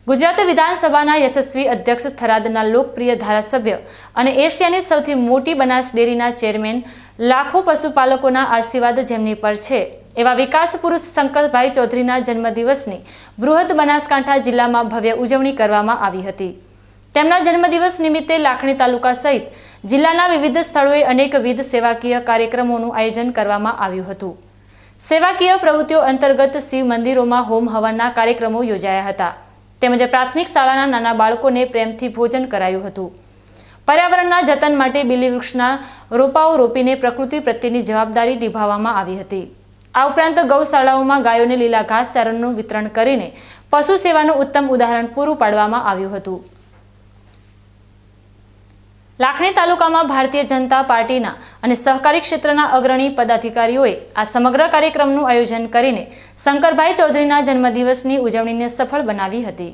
ગુજરાત વિધાનસભાના યશસ્વી અધ્યક્ષ થરાદના લોકપ્રિય ધારાસભ્ય અને એશિયાની સૌથી મોટી બનાસ ડેરીના ચેરમેન લાખો પશુપાલકોના આશીર્વાદ જેમની પર છે એવા વિકાસ પુરુષ શંકરભાઈ ચૌધરીના જન્મદિવસની બૃહદ બનાસકાંઠા જિલ્લામાં ભવ્ય ઉજવણી કરવામાં આવી હતી। તેમના જન્મદિવસ નિમિત્તે લાખણી તાલુકા સહિત જિલ્લાના વિવિધ સ્થળોએ અનેકવિધ સેવાકીય કાર્યક્રમોનું આયોજન કરવામાં આવ્યું હતું। સેવાકીય પ્રવૃત્તિઓ અંતર્ગત શિવ મંદિરોમાં હોમ હવનના કાર્યક્રમો યોજાયા હતા તેમજ પ્રાથમિક શાળાના નાના બાળકોને પ્રેમથી ભોજન કરાયું હતું। પર્યાવરણના જતન માટે બીલી વૃક્ષના રોપાઓ રોપીને પ્રકૃતિ પ્રત્યેની જવાબદારી નિભાવવામાં આવી હતી। આ ઉપરાંત ગૌશાળાઓમાં ગાયોને લીલા ઘાસચારાનું વિતરણ કરીને પશુ સેવાનું ઉત્તમ ઉદાહરણ પૂરું પાડવામાં આવ્યું હતું। લાખણી તાલુકામાં ભારતીય જનતા પાર્ટીના અને સહકારી ક્ષેત્રના અગ્રણી પદાધિકારીઓએ આ સમગ્ર કાર્યક્રમનું આયોજન કરીને શંકરભાઈ ચૌધરીના જન્મદિવસની ઉજવણીને સફળ બનાવી હતી।